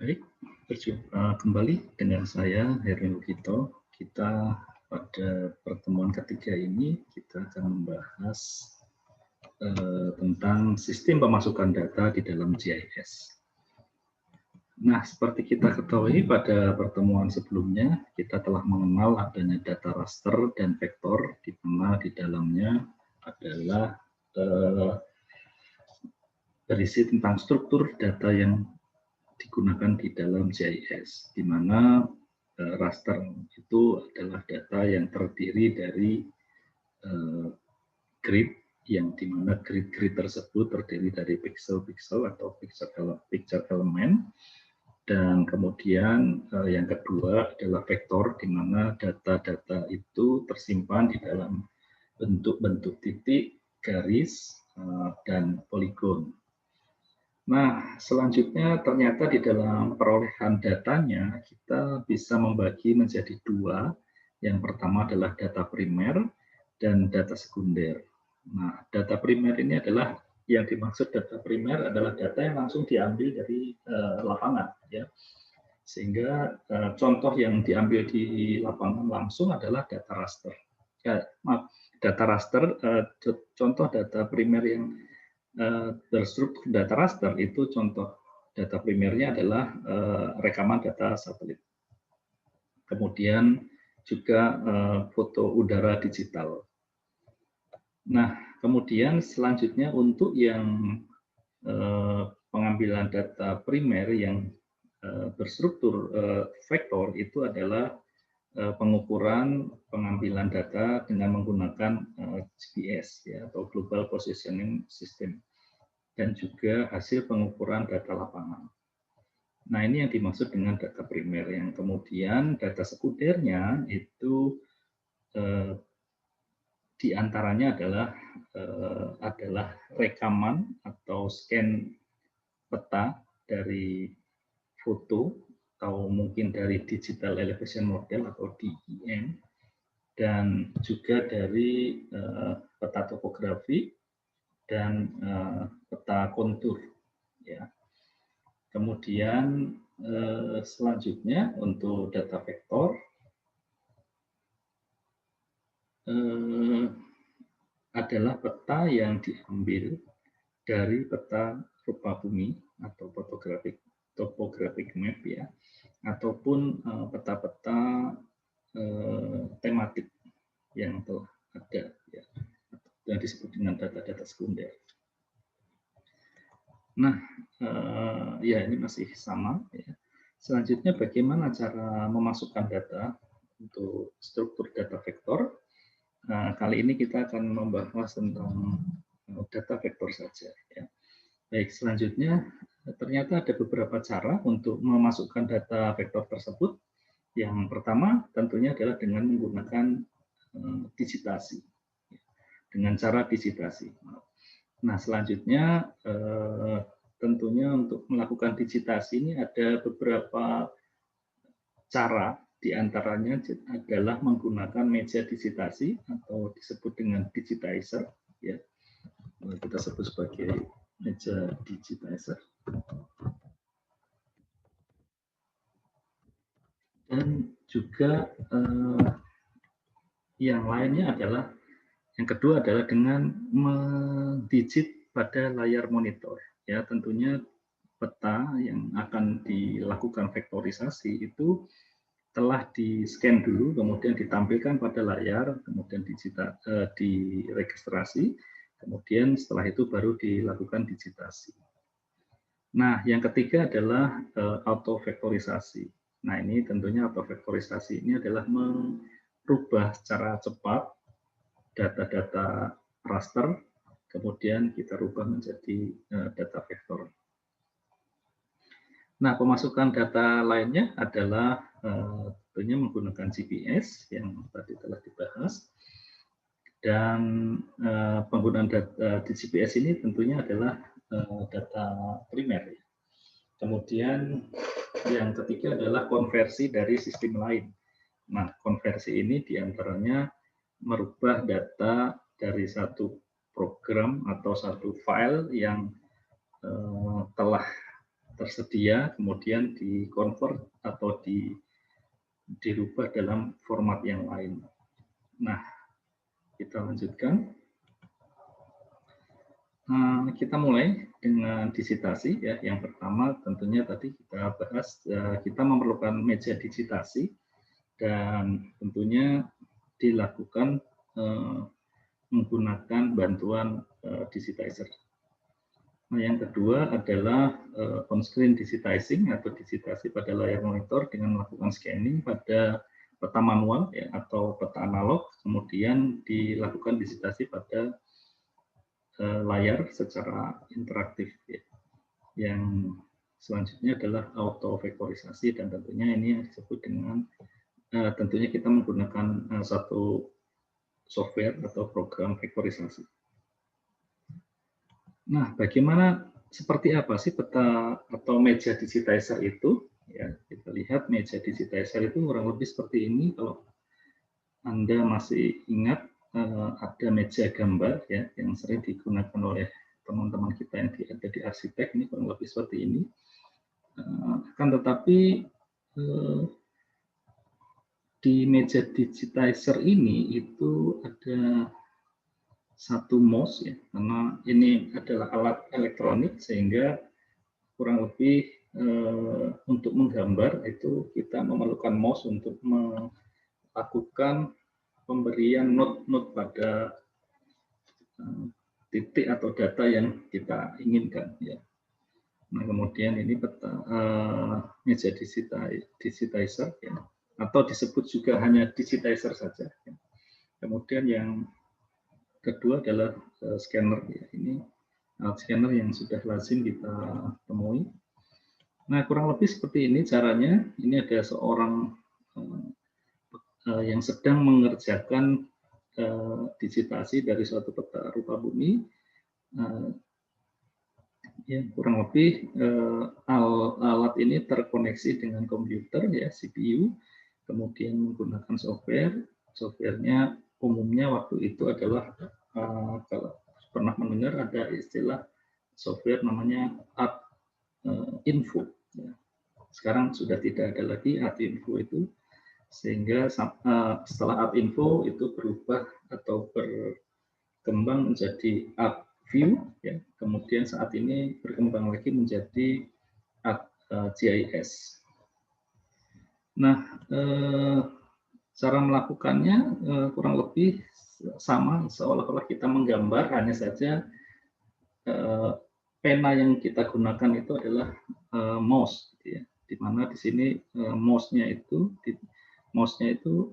Baik, berjumpa kembali dengan saya Heri Lugito. Kita pada pertemuan ketiga ini kita akan membahas tentang sistem pemasukan data di dalam GIS. Nah, seperti kita ketahui pada pertemuan sebelumnya, kita telah mengenal adanya data raster dan vektor, di mana di dalamnya adalah berisi tentang struktur data yang digunakan di dalam GIS, di mana raster itu adalah data yang terdiri dari grid, yang dimana grid-grid tersebut terdiri dari pixel-pixel atau picture element, dan kemudian yang kedua adalah vektor, di mana data-data itu tersimpan di dalam bentuk-bentuk titik, garis, dan poligon. Nah, selanjutnya ternyata di dalam perolehan datanya kita bisa membagi menjadi dua. Yang pertama adalah data primer dan data sekunder. Nah, data primer ini adalah yang dimaksud data primer adalah data yang langsung diambil dari lapangan, ya. Sehingga contoh yang diambil di lapangan langsung adalah data raster. Data raster, contoh data primer yang berstruktur data raster itu contoh data primernya adalah rekaman data satelit. Kemudian juga foto udara digital. Nah, kemudian selanjutnya untuk yang pengambilan data primer yang berstruktur vektor itu adalah pengukuran pengambilan data dengan menggunakan GPS, ya, atau Global Positioning System, dan juga hasil pengukuran data lapangan. Nah, ini yang dimaksud dengan data primer. Yang kemudian data sekundernya itu diantaranya adalah rekaman atau scan peta dari foto atau mungkin dari digital elevation model atau DEM, dan juga dari peta topografi dan peta kontur, ya. Kemudian selanjutnya untuk data vektor adalah peta yang diambil dari peta rupa bumi atau topographic map, ya, ataupun peta-peta tematik yang telah ada, ya, yang disebut dengan data-data sekunder. Nah, ya ini masih sama, ya. Selanjutnya bagaimana cara memasukkan data untuk struktur data vektor. Nah, kali ini kita akan membahas tentang data vektor saja, ya. Baik, selanjutnya ternyata ada beberapa cara untuk memasukkan data vektor tersebut. Yang pertama tentunya adalah dengan menggunakan digitasi, dengan cara digitasi. Nah, selanjutnya tentunya untuk melakukan digitasi ini ada beberapa cara, diantaranya adalah menggunakan meja digitasi atau disebut dengan digitizer, ya, kita sebut sebagai meja digitizer. Dan juga yang lainnya adalah, yang kedua adalah dengan mendigit pada layar monitor, ya. Tentunya peta yang akan dilakukan vektorisasi itu telah di-scan dulu, kemudian ditampilkan pada layar, kemudian diregistrasi, kemudian setelah itu baru dilakukan digitasi. Nah, yang ketiga adalah autovektorisasi. Nah, ini tentunya autovektorisasi ini adalah merubah secara cepat data-data raster, kemudian kita rubah menjadi data vektor. Nah, pemasukan data lainnya adalah tentunya menggunakan GPS yang tadi telah dibahas, dan penggunaan data di GPS ini tentunya adalah data primer. Kemudian yang ketiga adalah konversi dari sistem lain. Nah, konversi ini diantaranya merubah data dari satu program atau satu file yang telah tersedia, kemudian di-convert atau dirubah dalam format yang lain. Nah, kita lanjutkan. Kita mulai dengan digitasi ya. Yang pertama tentunya tadi kita bahas kita memerlukan meja digitasi dan tentunya dilakukan menggunakan bantuan digitizer. Nah, yang kedua adalah on-screen digitizing atau digitasi pada layar monitor dengan melakukan scanning pada peta manual ya, atau peta analog, kemudian dilakukan digitasi pada layar secara interaktif ya. Yang selanjutnya adalah auto vektorisasi dan tentunya ini yang disebut dengan tentunya kita menggunakan satu software atau program vektorisasi. Nah, bagaimana seperti apa sih peta atau meja digitizer itu? Ya, kita lihat meja digitizer itu kurang lebih seperti ini. Kalau Anda masih ingat ada meja gambar ya yang sering digunakan oleh teman-teman kita yang ada di arsitek, ini kurang lebih seperti ini. Akan tetapi di meja digitizer ini itu ada satu mouse ya, karena ini adalah alat elektronik sehingga kurang lebih untuk menggambar itu kita memerlukan mouse untuk melakukan pemberian note-note pada titik atau data yang kita inginkan ya. Nah, kemudian ini peta meja digitizer ya, atau disebut juga hanya digitizer saja ya. Kemudian yang kedua adalah scanner ya. Ini alat scanner yang sudah lazim kita temui. Nah, kurang lebih seperti ini caranya. Ini ada seorang yang sedang mengerjakan digitasi dari suatu peta rupa bumi. Ya, kurang lebih alat ini terkoneksi dengan komputer ya, CPU, kemudian menggunakan software. Softwarenya umumnya waktu itu adalah kalau pernah mendengar ada istilah software namanya ArtInfo. Ya. Sekarang sudah tidak ada lagi ArtInfo itu, sehingga setelah ArtInfo itu berubah atau berkembang menjadi ArtView, ya. Kemudian saat ini berkembang lagi menjadi ArcGIS. Nah, cara melakukannya kurang lebih sama, seolah-olah kita menggambar, hanya saja pena yang kita gunakan itu adalah mouse, ya. Di mana di sini mouse-nya itu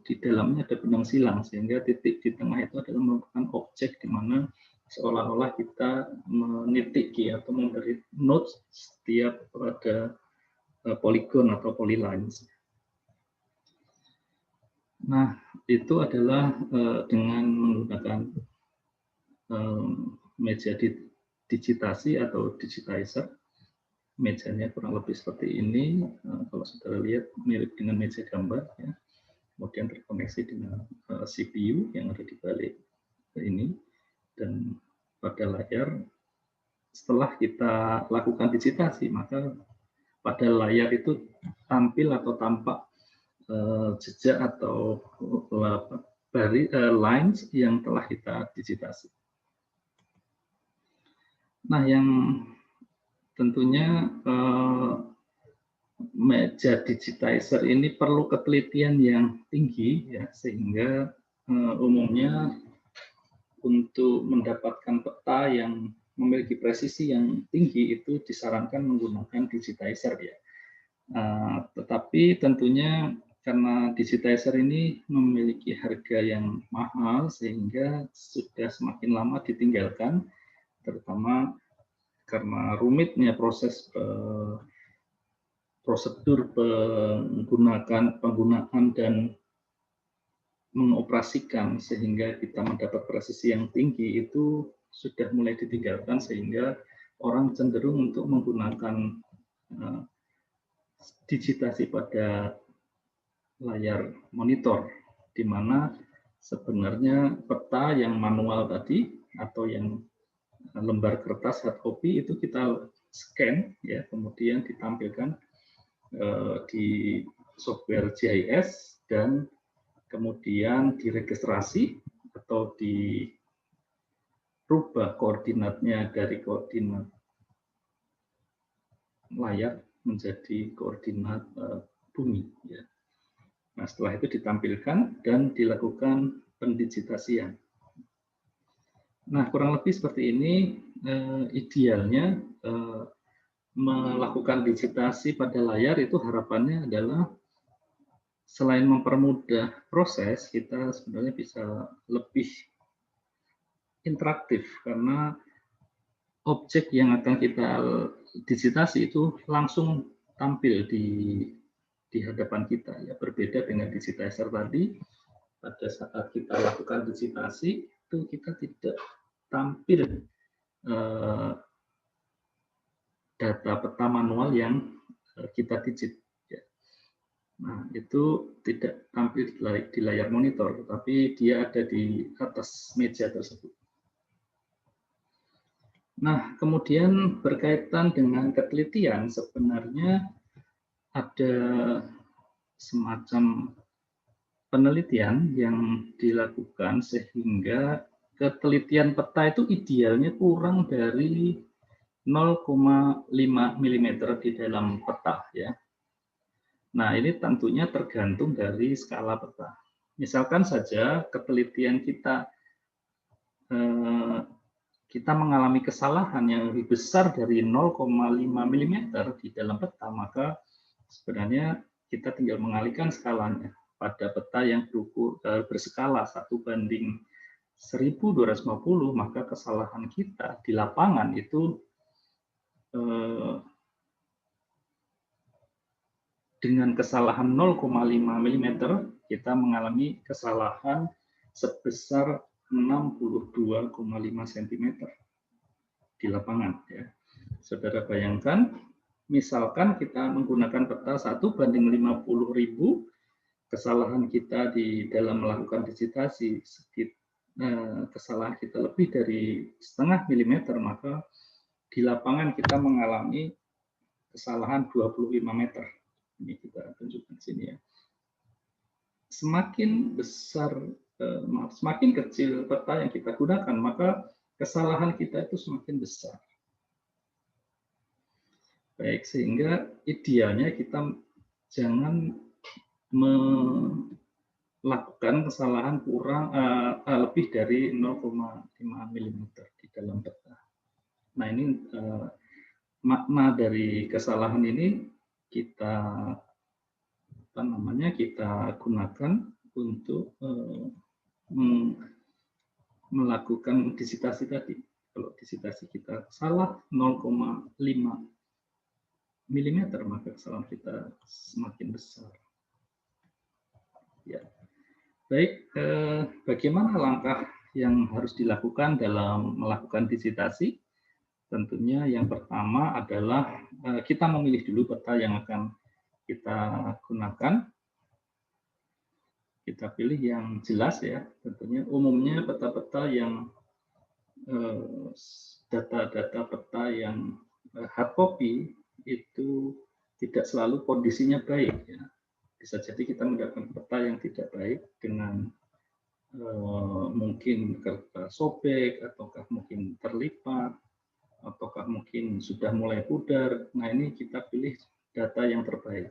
di dalamnya ada benang silang, sehingga titik di tengah itu adalah merupakan objek di mana seolah-olah kita menitiki atau memberi notes setiap pada poligon atau polylines. Nah, itu adalah dengan menggunakan meja digitasi atau digitizer. Mejanya kurang lebih seperti ini. Kalau saudara lihat mirip dengan meja gambar ya. Kemudian terkoneksi dengan CPU yang ada di balik ini, dan pada layar setelah kita lakukan digitasi maka pada layar itu tampil atau tampak jejak atau lines yang telah kita digitasi. Nah, yang tentunya meja digitizer ini perlu ketelitian yang tinggi ya, sehingga umumnya untuk mendapatkan peta yang memiliki presisi yang tinggi itu disarankan menggunakan digitizer ya. Tetapi tentunya karena digitizer ini memiliki harga yang mahal sehingga sudah semakin lama ditinggalkan, terutama karena rumitnya prosedur penggunaan dan mengoperasikan sehingga kita mendapat presisi yang tinggi itu sudah mulai ditinggalkan, sehingga orang cenderung untuk menggunakan digitasi pada layar monitor, di mana sebenarnya peta yang manual tadi atau yang lembar kertas hard copy itu kita scan ya, kemudian ditampilkan di software GIS dan kemudian diregistrasi atau dirubah koordinatnya dari koordinat layar menjadi koordinat bumi ya. Nah, setelah itu ditampilkan dan dilakukan pendigitasian. Nah, kurang lebih seperti ini idealnya melakukan digitasi pada layar itu harapannya adalah selain mempermudah proses, kita sebenarnya bisa lebih interaktif karena objek yang akan kita digitasi itu langsung tampil di hadapan kita ya, berbeda dengan digitizer tadi. Pada saat kita lakukan digitasi itu kita tidak tampil data peta manual yang kita digit. Nah, itu tidak tampil di layar monitor, tapi dia ada di atas meja tersebut. Nah, kemudian berkaitan dengan ketelitian, sebenarnya ada semacam penelitian yang dilakukan sehingga ketelitian peta itu idealnya kurang dari 0,5 mm di dalam peta ya. Nah, ini tentunya tergantung dari skala peta. Misalkan saja ketelitian kita mengalami kesalahan yang lebih besar dari 0,5 mm di dalam peta, maka sebenarnya kita tinggal mengalihkan skalanya pada peta yang berskala 1:1250, maka kesalahan kita di lapangan itu dengan kesalahan 0,5 mm kita mengalami kesalahan sebesar 62,5 cm di lapangan ya. Saudara bayangkan, misalkan kita menggunakan peta 1:50.000, kesalahan kita di dalam melakukan digitasi kesalahan kita lebih dari 0,5 mm, maka di lapangan kita mengalami kesalahan 25 meter. Ini kita tunjukkan di sini ya. Semakin besar, semakin kecil peta yang kita gunakan, maka kesalahan kita itu semakin besar. Baik, sehingga idealnya kita jangan melakukan kesalahan kurang lebih dari 0,5 mm di dalam peta. Nah, ini makna dari kesalahan ini kita gunakan untuk melakukan digitasi tadi. Kalau digitasi kita salah 0,5 mm, maka kesalahan kita semakin besar. Ya. Baik, bagaimana langkah yang harus dilakukan dalam melakukan digitasi? Tentunya yang pertama adalah kita memilih dulu peta yang akan kita gunakan. Kita pilih yang jelas ya, tentunya umumnya peta-peta yang data-data peta yang hard copy itu tidak selalu kondisinya baik ya. Bisa jadi kita mendapatkan peta yang tidak baik dengan mungkin kertas sobek, ataukah mungkin terlipat, ataukah mungkin sudah mulai pudar. Nah, ini kita pilih data yang terbaik.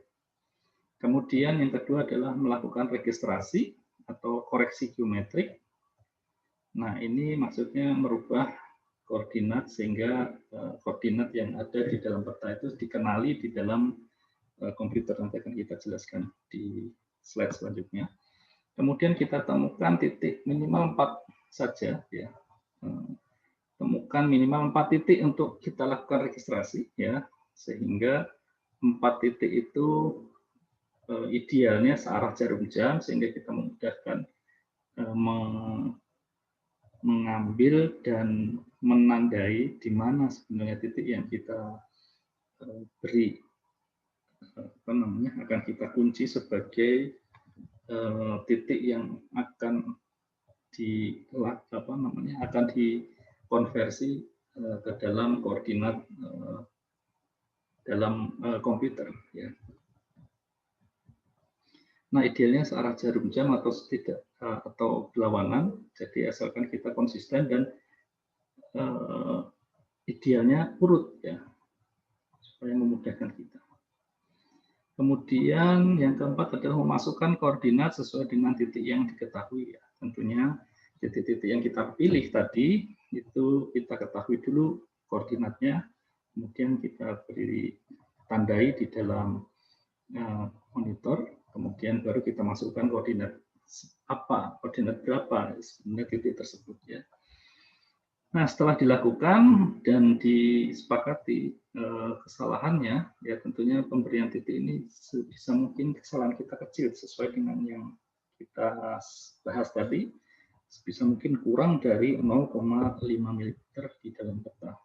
Kemudian yang kedua adalah melakukan registrasi atau koreksi geometrik. Nah, ini maksudnya merubah koordinat sehingga koordinat yang ada di dalam peta itu dikenali di dalam komputer. Nanti akan kita jelaskan di slide selanjutnya. Kemudian kita temukan titik minimal 4 saja ya. Temukan minimal 4 titik untuk kita lakukan registrasi ya, sehingga 4 titik itu idealnya searah jarum jam sehingga kita memudahkan mengambil dan menandai di mana sebenarnya titik yang kita beri akan kita kunci sebagai titik yang akan akan dikonversi ke dalam koordinat dalam komputer. Ya. Nah, idealnya searah jarum jam atau tidak atau berlawanan. Jadi asalkan kita konsisten dan idealnya urut ya, supaya memudahkan kita. Kemudian yang keempat adalah memasukkan koordinat sesuai dengan titik yang diketahui ya. Tentunya titik-titik yang kita pilih tadi itu kita ketahui dulu koordinatnya, kemudian kita beri tandai di dalam monitor, kemudian baru kita masukkan koordinat apa, koordinat berapa sebenarnya titik tersebut ya. Nah, setelah dilakukan dan disepakati kesalahannya, ya tentunya pemberian titik ini sebisa mungkin kesalahan kita kecil sesuai dengan yang kita bahas tadi, sebisa mungkin kurang dari 0,5 mm di dalam peta.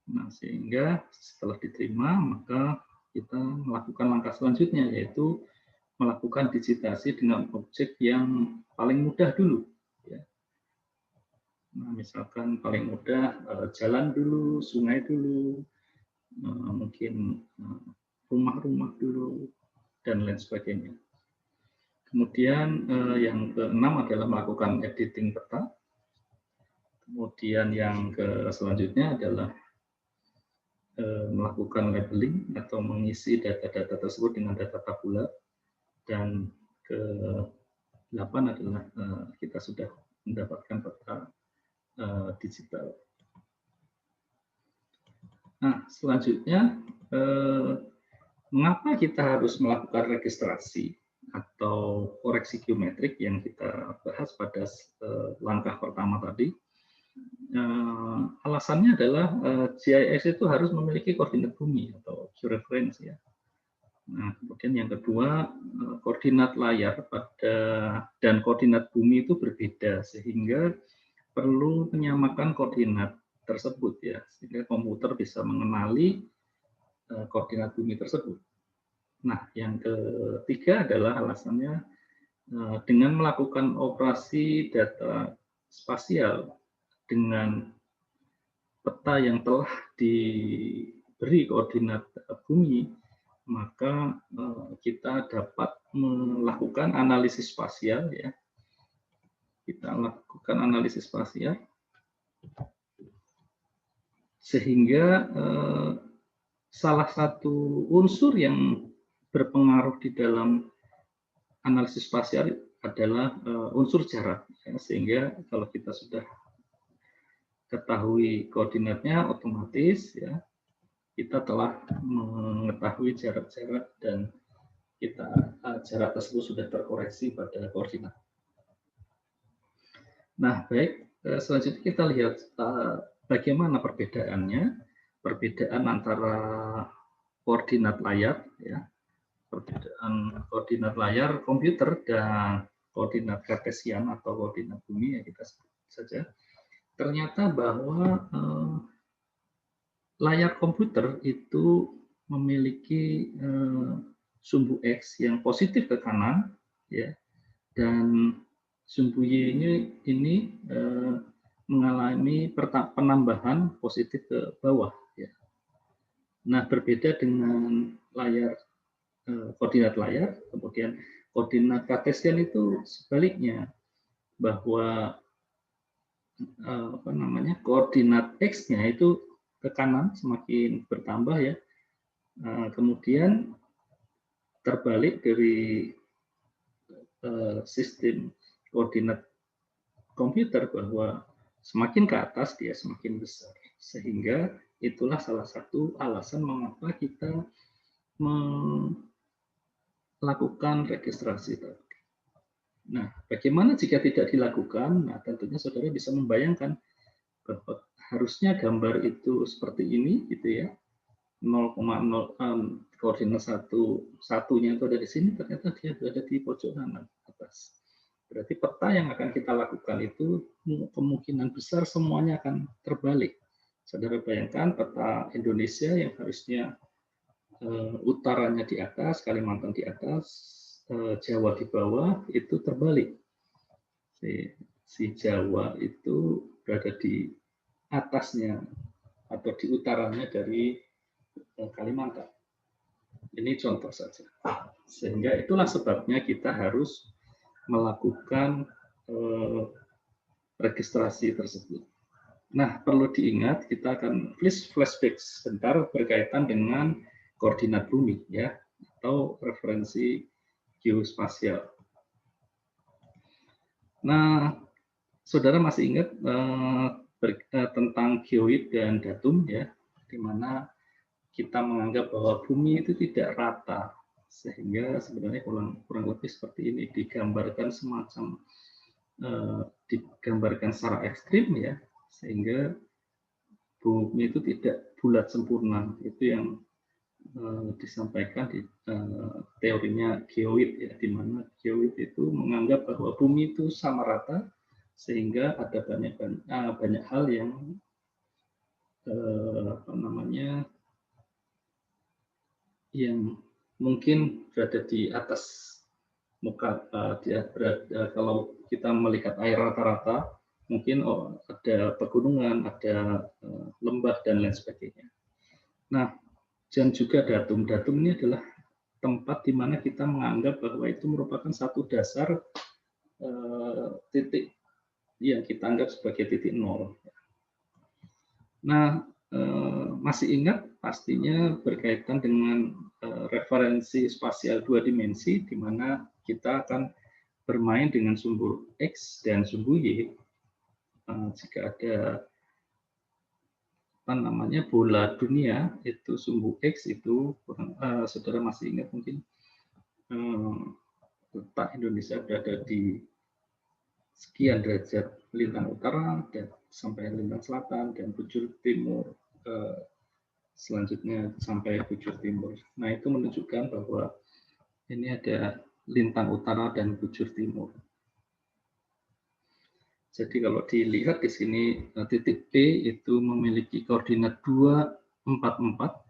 Nah, sehingga setelah diterima, maka kita melakukan langkah selanjutnya, yaitu melakukan digitasi dengan objek yang paling mudah dulu. Ya. Nah, misalkan paling mudah jalan dulu, sungai dulu, mungkin rumah-rumah dulu, dan lain sebagainya. Kemudian yang keenam adalah melakukan editing peta. Kemudian yang selanjutnya adalah melakukan labeling atau mengisi data-data tersebut dengan data tabular. Dan ke-8 adalah kita sudah mendapatkan peta digital. Nah, selanjutnya, mengapa kita harus melakukan registrasi atau koreksi geometrik yang kita bahas pada langkah pertama tadi? Alasannya adalah GIS itu harus memiliki koordinat bumi atau georeference ya. Nah, kemudian yang kedua, koordinat layar dan koordinat bumi itu berbeda sehingga perlu menyamakan koordinat tersebut ya, sehingga komputer bisa mengenali koordinat bumi tersebut. Nah, yang ketiga adalah alasannya dengan melakukan operasi data spasial dengan peta yang telah diberi koordinat bumi, maka kita dapat melakukan analisis spasial ya. Kita lakukan analisis spasial sehingga salah satu unsur yang berpengaruh di dalam analisis spasial adalah unsur jarak ya, sehingga kalau kita sudah ketahui koordinatnya otomatis ya kita telah mengetahui jarak-jarak dan jarak tersebut sudah terkoreksi pada koordinat. Nah, baik, selanjutnya kita lihat bagaimana perbedaannya, perbedaan antara koordinat layar, ya, perbedaan koordinat layar komputer dan koordinat kartesian atau koordinat bumi, ya kita sebut saja. Ternyata bahwa layar komputer itu memiliki sumbu X yang positif ke kanan, ya, dan sumbu Y ini mengalami penambahan positif ke bawah. Ya. Nah, berbeda dengan layar koordinat layar, kemudian koordinat kartesian itu sebaliknya, bahwa koordinat X-nya itu ke kanan semakin bertambah ya, kemudian terbalik dari sistem koordinat komputer bahwa semakin ke atas dia semakin besar, sehingga itulah salah satu alasan mengapa kita melakukan registrasi tadi. Nah, bagaimana jika tidak dilakukan? Nah, tentunya saudara bisa membayangkan bahwa harusnya gambar itu seperti ini, gitu ya. 0,0 koordinat satunya itu ada di sini, ternyata dia berada di pojok kanan atas. Berarti peta yang akan kita lakukan itu kemungkinan besar semuanya akan terbalik. Saudara bayangkan peta Indonesia yang harusnya utaranya di atas, Kalimantan di atas, Jawa di bawah, itu terbalik. Si Jawa itu berada di atasnya atau di utaranya dari Kalimantan. Ini contoh saja. Sehingga itulah sebabnya kita harus melakukan registrasi tersebut. Nah, perlu diingat kita akan flashback sebentar berkaitan dengan koordinat bumi ya, atau referensi geospasial. Nah, saudara masih ingat tentang geoid dan datum ya, di mana kita menganggap bahwa bumi itu tidak rata, sehingga sebenarnya kurang lebih seperti ini, digambarkan semacam digambarkan secara ekstrim ya, sehingga bumi itu tidak bulat sempurna. Itu yang disampaikan di teorinya geoid ya, di mana geoid itu menganggap bahwa bumi itu sama rata, sehingga ada banyak hal yang yang mungkin berada di atas muka dia berada, kalau kita melihat air rata-rata mungkin ada pegunungan, ada lembah dan lain sebagainya. Nah, dan juga datum ini adalah tempat di mana kita menganggap bahwa itu merupakan satu dasar titik yang kita anggap sebagai titik nol. Nah, masih ingat pastinya berkaitan dengan referensi spasial 2 dimensi, di mana kita akan bermain dengan sumbu X dan sumbu Y. Jika ada bola dunia, itu sumbu X itu, saudara masih ingat mungkin, letak Indonesia berada di sekian derajat lintang utara dan sampai lintang selatan, dan bujur timur selanjutnya sampai bujur timur. Nah, itu menunjukkan bahwa ini ada lintang utara dan bujur timur. Jadi kalau dilihat di sini titik P itu memiliki koordinat 244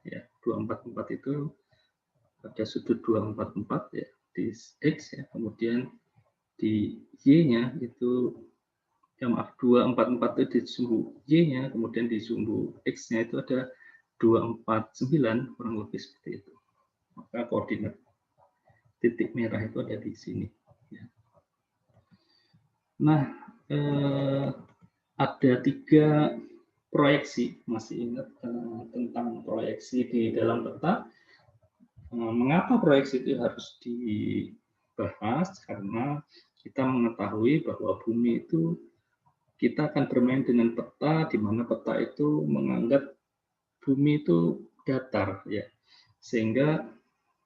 ya. 244 itu pada sudut 244 ya di X ya. Kemudian di Y-nya itu 244 itu di sumbu Y-nya, kemudian di sumbu X-nya itu ada 249, kurang lebih seperti itu. Maka koordinat titik merah itu ada di sini. Nah, ada 3 proyeksi, masih ingat tentang proyeksi di dalam peta. Mengapa proyeksi itu harus dibahas? Karena kita mengetahui bahwa bumi itu, kita akan bermain dengan peta, di mana peta itu menganggap bumi itu datar, ya. Sehingga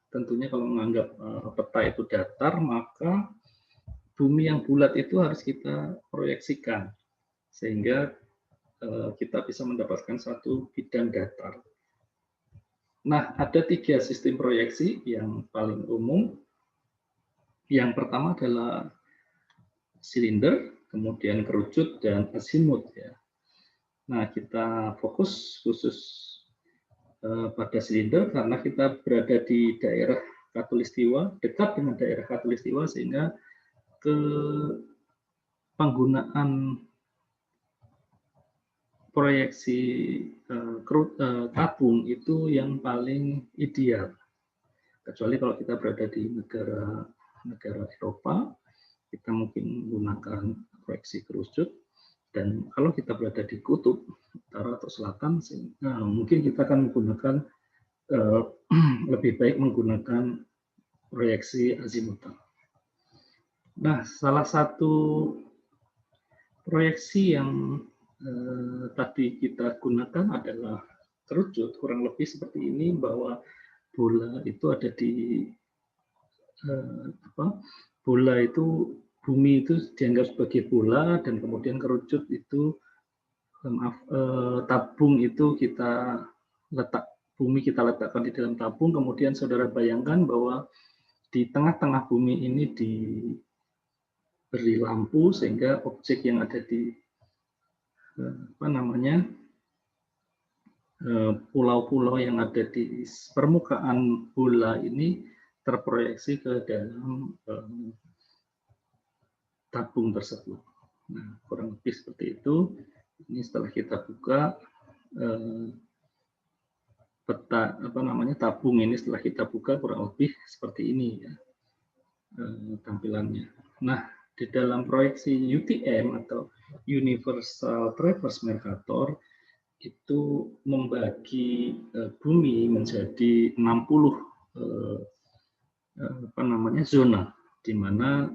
tentunya kalau menganggap peta itu datar, maka bumi yang bulat itu harus kita proyeksikan, sehingga kita bisa mendapatkan satu bidang datar. Nah, ada 3 sistem proyeksi yang paling umum. Yang pertama adalah silinder, kemudian kerucut, dan azimut. Ya. Nah, kita fokus khusus pada silinder karena kita berada di daerah Khatulistiwa, dekat dengan daerah Khatulistiwa, sehingga penggunaan proyeksi tabung itu yang paling ideal. Kecuali kalau kita berada di negara Eropa, kita mungkin menggunakan proyeksi kerucut. Dan kalau kita berada di kutub utara atau selatan, mungkin kita akan menggunakan lebih baik menggunakan proyeksi azimutal. Nah, salah satu proyeksi yang tadi kita gunakan adalah kerucut, kurang lebih seperti ini, bahwa bola itu ada di bola itu, bumi itu dianggap sebagai bola, dan kemudian kerucut itu tabung itu kita letakkan di dalam tabung. Kemudian saudara bayangkan bahwa di tengah-tengah bumi ini diberi lampu, sehingga objek yang ada di pulau-pulau yang ada di permukaan bola ini terproyeksi ke dalam tabung tersebut. Nah, kurang lebih seperti itu. Ini setelah kita buka peta tabung ini setelah kita buka kurang lebih seperti ini ya tampilannya. Nah, di dalam proyeksi UTM atau Universal Traverse Mercator itu membagi bumi menjadi 60 zona, di mana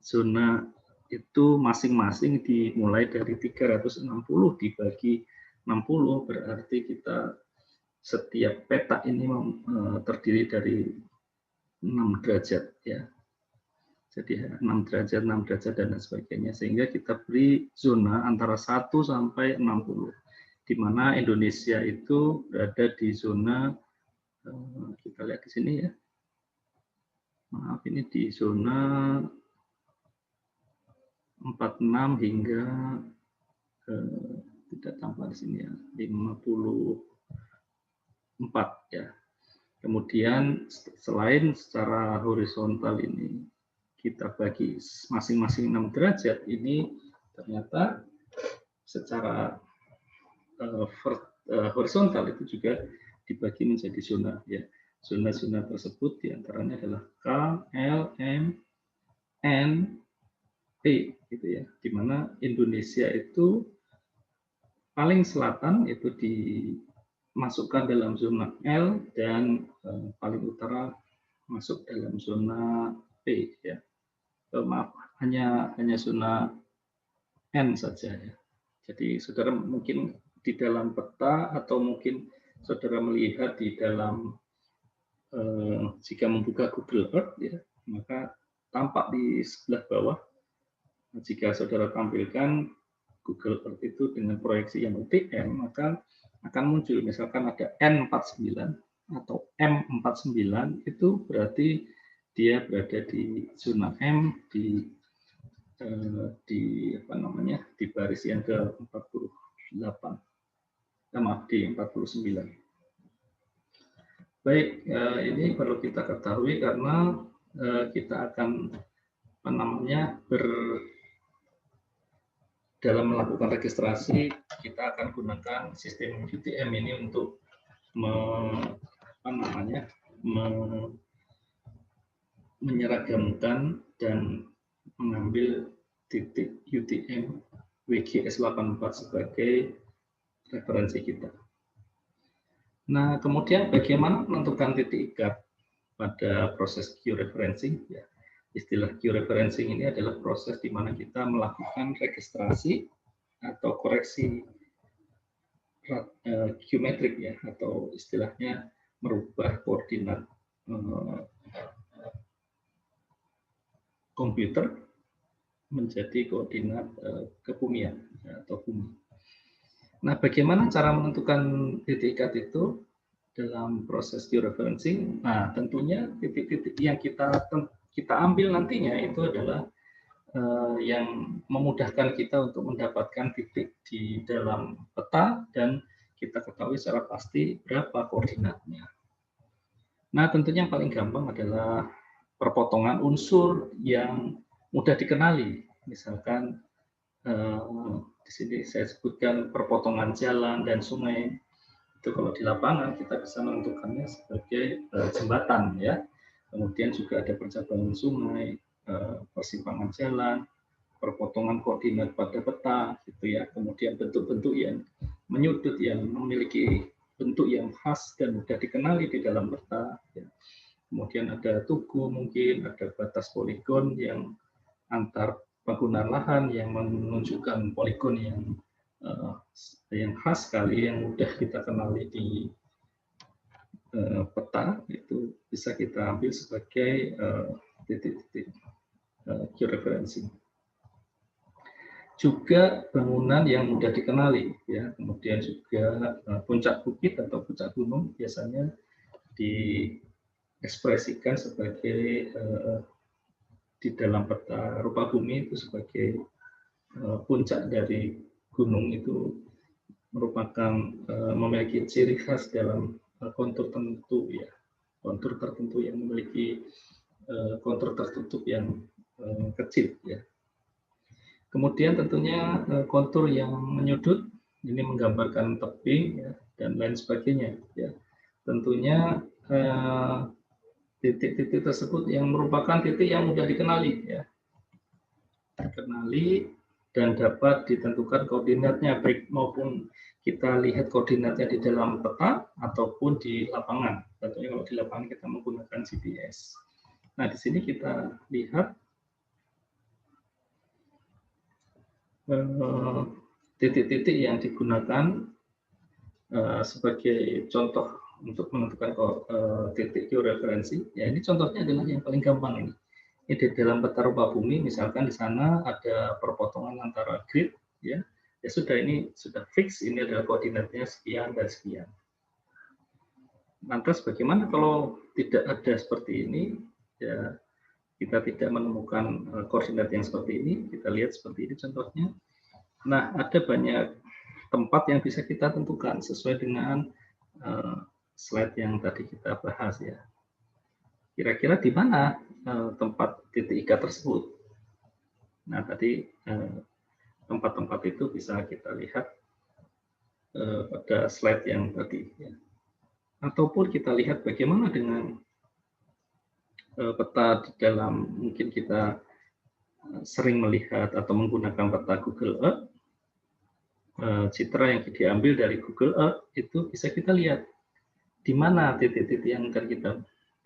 zona itu masing-masing dimulai dari 360 dibagi 60, berarti kita setiap peta ini terdiri dari 6 derajat ya. Jadi 6 derajat, 6 derajat dan lain sebagainya, sehingga kita beri zona antara 1 sampai 60, di mana Indonesia itu berada di zona, kita lihat di sini ya. Maaf, ini di zona 46 hingga tidak tampak di sini ya, 54 ya. Kemudian selain secara horizontal ini kita bagi masing-masing 6 derajat, ini ternyata secara horizontal itu juga dibagi menjadi zona ya. Zona-zona tersebut diantaranya adalah K, L, M, N, P gitu ya. Di mana Indonesia itu paling selatan itu dimasukkan dalam zona L dan paling utara masuk dalam zona P ya. Maaf, hanya zona N saja ya. Jadi saudara mungkin di dalam peta atau mungkin saudara melihat di dalam jika membuka Google Earth ya, maka tampak di sebelah bawah jika saudara tampilkan Google Earth itu dengan proyeksi yang UTM, maka akan muncul misalkan ada N49 atau M49, itu berarti dia berada di zona M di baris yang ke-48. Maaf, di 49. Baik, ini perlu kita ketahui karena kita akan dalam melakukan registrasi, kita akan gunakan sistem UTM ini untuk menyeragamkan dan mengambil titik UTM WGS 84 sebagai referensi kita. Nah, kemudian bagaimana menentukan titik ikat pada proses georeferencing? Ya, istilah georeferencing ini adalah proses di mana kita melakukan registrasi atau koreksi geometrik ya, atau istilahnya merubah koordinat komputer menjadi koordinat kebumian atau bumi. Nah, bagaimana cara menentukan titik ikat itu dalam proses georeferencing? Nah, tentunya titik-titik yang kita ambil nantinya itu adalah yang memudahkan kita untuk mendapatkan titik di dalam peta dan kita ketahui secara pasti berapa koordinatnya. Nah, tentunya yang paling gampang adalah perpotongan unsur yang mudah dikenali. Misalkan di sini saya sebutkan perpotongan jalan dan sungai. Itu kalau di lapangan kita bisa menentukannya sebagai jembatan ya. Kemudian juga ada percabangan sungai, persimpangan jalan, perpotongan koordinat pada peta gitu ya. Kemudian bentuk-bentuk yang menyudut yang memiliki bentuk yang khas dan mudah dikenali di dalam peta ya. Kemudian ada tugu, mungkin ada batas poligon yang antar penggunaan lahan yang menunjukkan poligon yang khas sekali, yang mudah kita kenali di peta, itu bisa kita ambil sebagai titik-titik georeferencing. Juga bangunan yang mudah dikenali, ya. Kemudian juga puncak bukit atau puncak gunung biasanya diekspresikan sebagai di dalam peta rupa bumi itu sebagai puncak dari gunung, itu merupakan memiliki ciri khas dalam kontur tertentu ya, kontur tertentu yang memiliki kontur tertutup yang kecil ya. Kemudian tentunya kontur yang menyudut ini menggambarkan tebing ya, dan lain sebagainya. Ya. Tentunya titik-titik tersebut yang merupakan titik yang mudah dikenali, ya. Dikenali dan dapat ditentukan koordinatnya, baik maupun kita lihat koordinatnya di dalam peta ataupun di lapangan. Tentunya kalau di lapangan kita menggunakan GPS. Nah, di sini kita lihat titik-titik yang digunakan sebagai contoh untuk menentukan titik georeferensi. Ya, ini contohnya adalah yang paling gampang ini. Ini di dalam peta rupa bumi, misalkan di sana ada perpotongan antara grid, ya sudah, ini sudah fix, ini adalah koordinatnya sekian dan sekian. Lantas bagaimana kalau tidak ada seperti ini? Ya, kita tidak menemukan koordinat yang seperti ini. Kita lihat seperti ini contohnya. Nah, ada banyak tempat yang bisa kita tentukan sesuai dengan slide yang tadi kita bahas, ya. Kira-kira di mana tempat titik ikat tersebut? Nah, tadi tempat-tempat itu bisa kita lihat pada slide yang tadi, ya. Ataupun kita lihat bagaimana dengan peta di dalam, mungkin kita sering melihat atau menggunakan peta Google Earth. Citra yang diambil dari Google Earth itu bisa kita lihat di mana titik-titik yang akan kita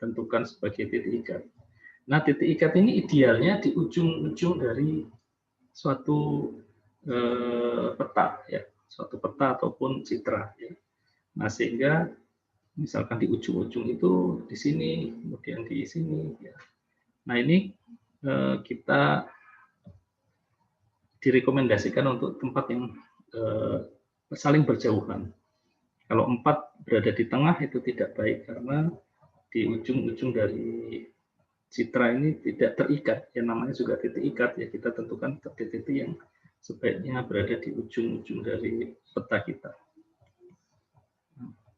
tentukan sebagai titik ikat. Nah, titik ikat ini idealnya di ujung-ujung dari suatu peta, ya, suatu peta ataupun citra, ya. Nah, sehingga misalkan di ujung-ujung itu di sini, kemudian di sini, ya. Nah, ini kita direkomendasikan untuk tempat yang saling berjauhan. Kalau 4 berada di tengah itu tidak baik, karena di ujung-ujung dari citra ini tidak terikat, yang namanya juga titik ikat, ya kita tentukan titik-titik yang sebaiknya berada di ujung-ujung dari peta kita.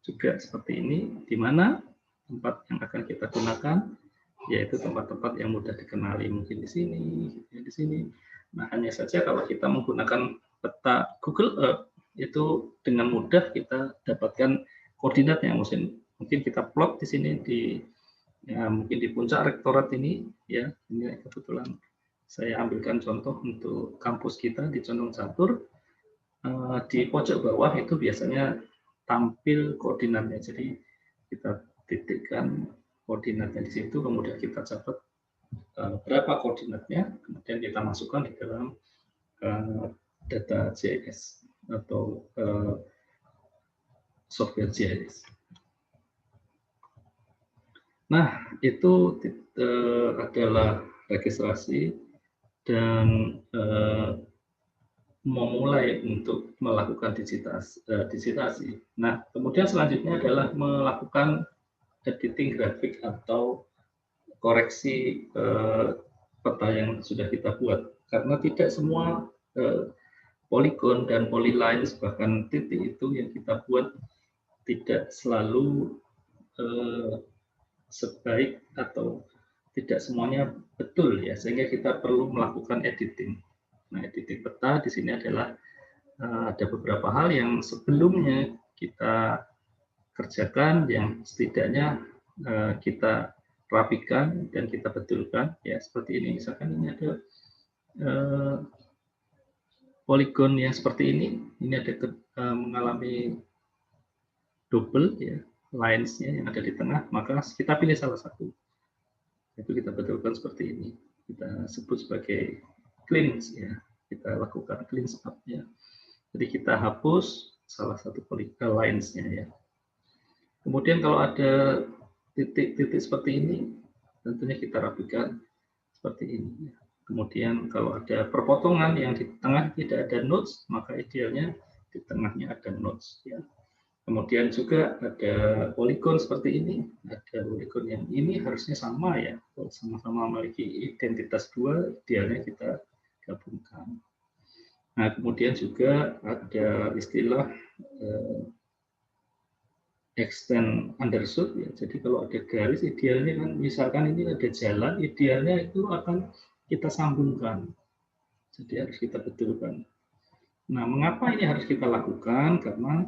Juga seperti ini, di mana tempat yang akan kita gunakan, yaitu tempat-tempat yang mudah dikenali, mungkin di sini, di sini. Nah, hanya saja kalau kita menggunakan peta Google Earth, itu dengan mudah kita dapatkan koordinatnya. Mungkin kita plot di sini ya, mungkin di puncak rektorat ini, ya, ini kebetulan saya ambilkan contoh untuk kampus kita di Condong Catur. Di pojok bawah itu biasanya tampil koordinatnya, jadi kita titikkan koordinatnya di situ, kemudian kita catat berapa koordinatnya, kemudian kita masukkan di dalam data GIS atau software GIS. Nah, itu adalah registrasi dan memulai untuk melakukan digitasi. Nah, kemudian selanjutnya adalah melakukan editing grafik atau koreksi peta yang sudah kita buat. Karena tidak semua poligon dan polylines, bahkan titik itu yang kita buat tidak selalu sebaik atau tidak semuanya betul, ya, sehingga kita perlu melakukan editing. Nah, editing peta di sini adalah ada beberapa hal yang sebelumnya kita kerjakan, yang setidaknya kita rapikan dan kita betulkan, ya, seperti ini. Misalkan ini ada poligon yang seperti ini ada mengalami double, ya, lines-nya yang ada di tengah, maka kita pilih salah satu. Itu kita betulkan seperti ini. Kita sebut sebagai cleanse, ya. Kita lakukan cleanse up, ya. Jadi kita hapus salah satu lines-nya, ya. Kemudian kalau ada titik-titik seperti ini, tentunya kita rapikan seperti ini, ya. Kemudian kalau ada perpotongan yang di tengah tidak ada nodes, maka idealnya di tengahnya ada nodes, ya. Kemudian juga ada poligon seperti ini, ada poligon yang ini harusnya sama, ya, sama-sama memiliki identitas 2, idealnya kita gabungkan. Nah, kemudian juga ada istilah extend undershoot, ya. Jadi kalau ada garis, idealnya kan, misalkan ini ada jalan, idealnya itu akan kita sambungkan. Jadi harus kita betulkan. Nah, mengapa ini harus kita lakukan? Karena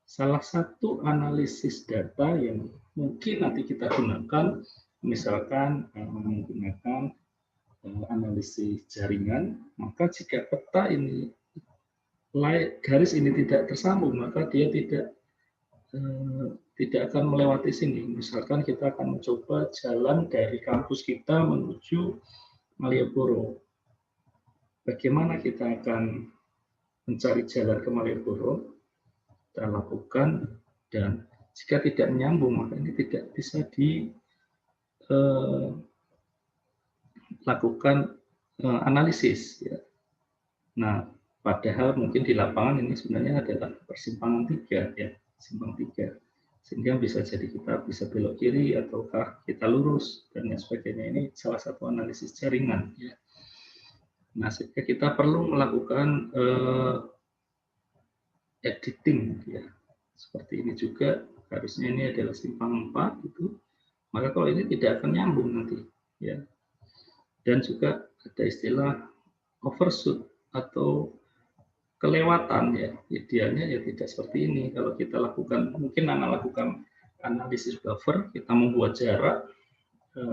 salah satu analisis data yang mungkin nanti kita gunakan, misalkan menggunakan analisis jaringan, maka jika peta ini garis ini tidak tersambung, maka dia tidak akan melewati sini. Misalkan kita akan mencoba jalan dari kampus kita menuju Malioboro. Bagaimana kita akan mencari jalan ke Malioboro? Kita lakukan, dan jika tidak menyambung, maka ini tidak bisa dilakukan analisis. Ya. Nah, padahal mungkin di lapangan ini sebenarnya adalah persimpangan 3, ya, simpang 3. Sehingga bisa jadi kita bisa belok kiri ataukah kita lurus dan lain sebagainya. Ini salah satu analisis jaringan. Ya. Nah, sehingga kita perlu melakukan editing, ya. Seperti ini juga, harusnya ini adalah simpang 4 itu. Maka kalau ini tidak akan nyambung nanti, ya. Dan juga ada istilah overshoot atau kelewatan, ya. Idealnya ya tidak seperti ini. Kalau kita lakukan, mungkin lakukan analisis buffer, kita membuat jarak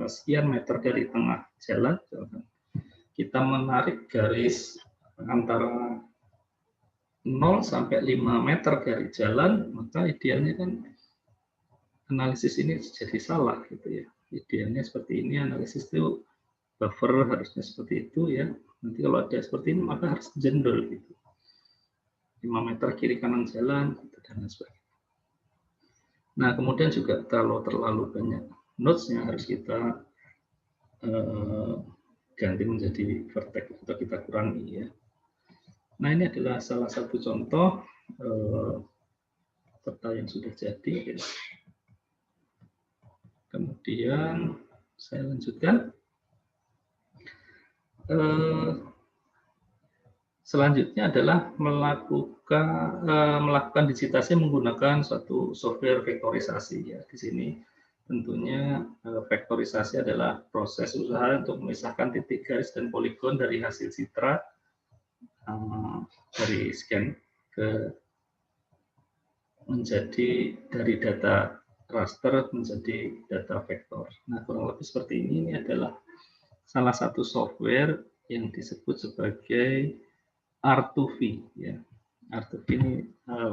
sekian meter dari tengah jalan, kita menarik garis antara 0 sampai 5 meter dari jalan, maka idealnya kan analisis ini jadi salah gitu ya. Idealnya seperti ini, analisis itu buffer harusnya seperti itu ya. Nanti kalau ada seperti ini maka harus jendol gitu. 5 meter kiri kanan jalan gitu, dan sebagainya. Nah, kemudian juga kalau terlalu banyak nodes-nya harus kita ganti menjadi vertex atau kita kurangi ya. Nah, ini adalah salah satu contoh peta yang sudah jadi. Ya. Kemudian saya lanjutkan. Selanjutnya adalah melakukan digitasi menggunakan suatu software vektorisasi. Ya. Di sini tentunya vektorisasi adalah proses usaha untuk memisahkan titik garis dan poligon dari hasil citra dari scan ke menjadi dari data raster menjadi data vektor. Nah, kurang lebih seperti ini adalah salah satu software yang disebut sebagai R2V. Ya. R2V ini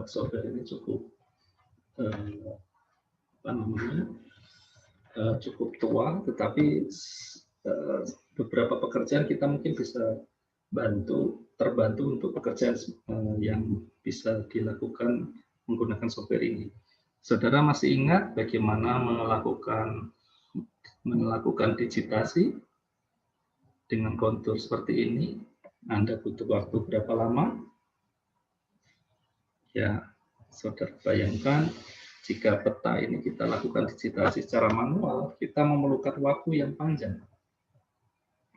software ini cukup cukup tua, tetapi beberapa pekerjaan kita mungkin bisa terbantu untuk pekerjaan yang bisa dilakukan menggunakan software ini. Saudara masih ingat bagaimana melakukan digitasi dengan kontur seperti ini? Anda butuh waktu berapa lama? Ya, saudara bayangkan jika peta ini kita lakukan digitasi secara manual, kita memerlukan waktu yang panjang.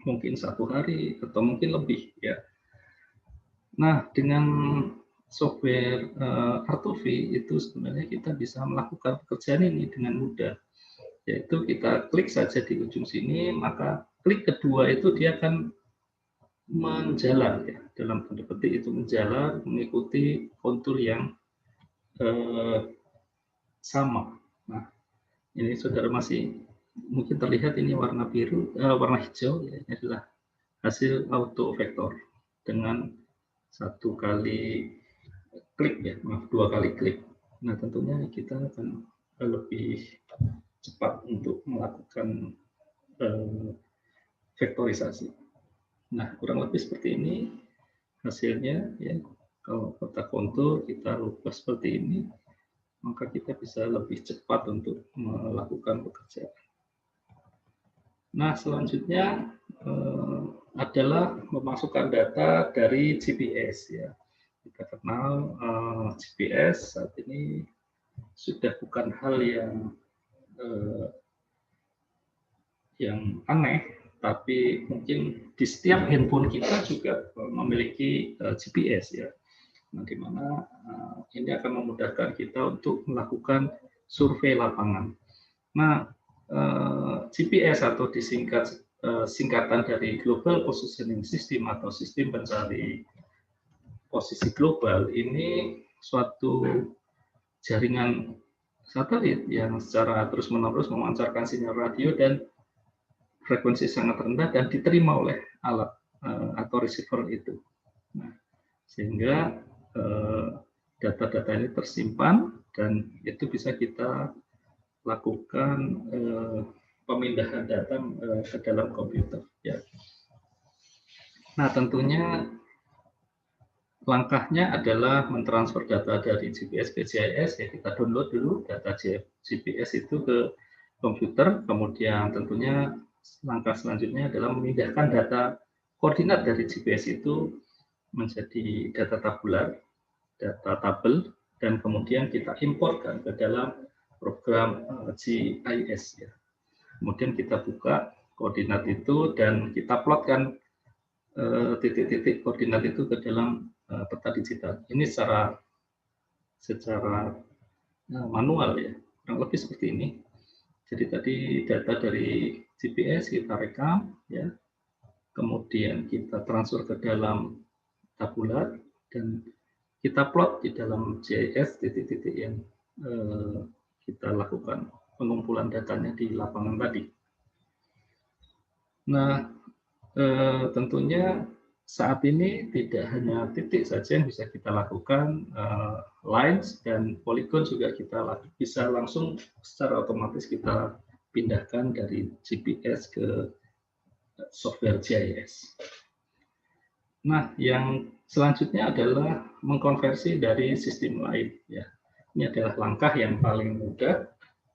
Mungkin 1 hari atau mungkin lebih ya. Nah, dengan software R2V itu sebenarnya kita bisa melakukan pekerjaan ini dengan mudah. Yaitu kita klik saja di ujung sini, maka klik kedua itu dia akan menjalar ya. Dalam tanda petik itu menjalar mengikuti kontur yang sama. Nah, ini saudara masih mungkin terlihat ini warna biru, warna hijau, ya, ini adalah hasil auto vektor dengan 1 kali klik ya, maaf 2 kali klik. Nah, tentunya kita akan lebih cepat untuk melakukan vektorisasi. Nah, kurang lebih seperti ini hasilnya ya. Kalau peta kontur kita rubah seperti ini, maka kita bisa lebih cepat untuk melakukan pekerjaan. Nah, selanjutnya adalah memasukkan data dari GPS ya. Kita kenal GPS saat ini sudah bukan hal yang aneh, tapi mungkin di setiap handphone kita juga memiliki GPS ya. Nah, di mana ini akan memudahkan kita untuk melakukan survei lapangan. Nah, GPS atau singkatan dari Global Positioning System atau sistem pencari posisi global ini suatu jaringan satelit yang secara terus-menerus memancarkan sinyal radio dan frekuensi sangat rendah dan diterima oleh alat atau receiver itu. Nah, sehingga data-data ini tersimpan dan itu bisa kita lakukan pemindahan data ke dalam komputer. Ya. Nah, tentunya langkahnya adalah mentransfer data dari GPS ke GIS, ya kita download dulu data GPS itu ke komputer, kemudian tentunya langkah selanjutnya adalah memindahkan data koordinat dari GPS itu menjadi data tabular, data tabel, dan kemudian kita importkan ke dalam program GIS. Ya. Kemudian kita buka koordinat itu dan kita plotkan titik-titik koordinat itu ke dalam peta digital. Ini secara manual ya, kurang lebih seperti ini. Jadi tadi data dari GPS kita rekam, ya, kemudian kita transfer ke dalam tabular dan kita plot di dalam GIS titik-titik yang kita lakukan pengumpulan datanya di lapangan tadi. Nah, tentunya saat ini tidak hanya titik saja yang bisa kita lakukan, lines dan polygon juga kita bisa langsung secara otomatis kita pindahkan dari GPS ke software GIS. Nah, yang selanjutnya adalah mengkonversi dari sistem lain. Ya, ini adalah langkah yang paling mudah,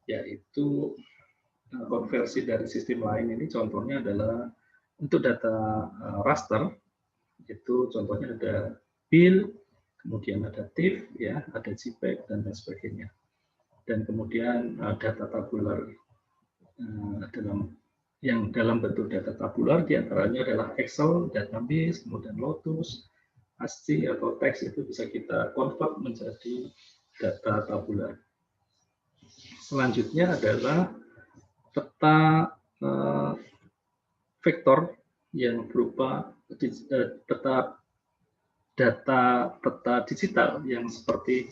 yaitu konversi dari sistem lain ini. Contohnya adalah untuk data raster. Itu contohnya ada PIL, kemudian ada TIFF, ya, ada JPEG dan lain sebagainya. Dan kemudian data tabular dalam bentuk data tabular diantaranya adalah Excel, database, kemudian Lotus, ASCII atau teks itu bisa kita convert menjadi data tabular. Selanjutnya adalah peta vektor yang berupa peta digital yang seperti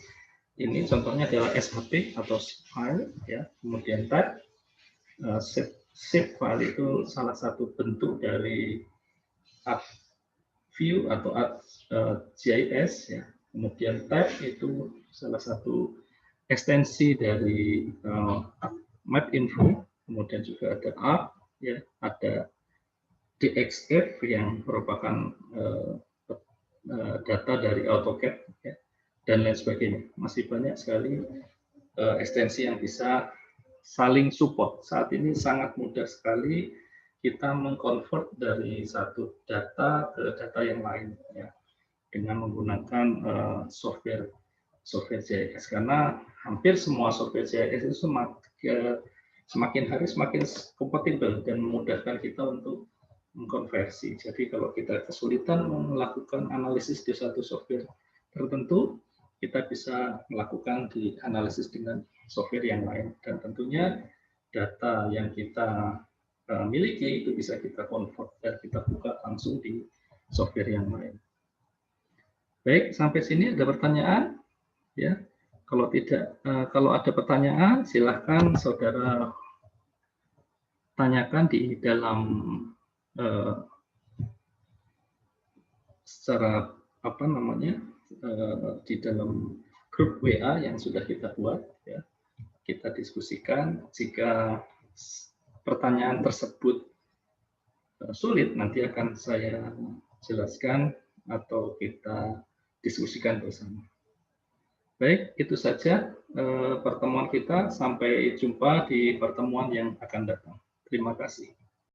ini, contohnya adalah SHP atau zip file, ya. Kemudian tag, zip file itu salah satu bentuk dari view atau GIS, ya. Kemudian tab itu salah satu ekstensi dari map info, kemudian juga ada ARC, ya, ada DXF yang merupakan data dari AutoCAD, ya, dan lain sebagainya. Masih banyak sekali ekstensi yang bisa saling support. Saat ini sangat mudah sekali kita mengkonvert dari satu data ke data yang lain, ya, dengan menggunakan software GIS, karena hampir semua software GIS itu semakin hari semakin kompatibel dan memudahkan kita untuk mengkonversi. Jadi kalau kita kesulitan melakukan analisis di satu software tertentu, kita bisa melakukan di analisis dengan software yang lain. Dan tentunya data yang kita miliki itu bisa kita convert dan kita buka langsung di software yang lain. Baik, sampai sini ada pertanyaan? Ya, kalau tidak, kalau ada pertanyaan, silahkan saudara tanyakan di dalam secara di dalam grup WA yang sudah kita buat, ya, kita diskusikan. Jika pertanyaan tersebut sulit, nanti akan saya jelaskan atau kita diskusikan bersama. Baik, itu saja pertemuan kita. Sampai jumpa di pertemuan yang akan datang. Terima kasih.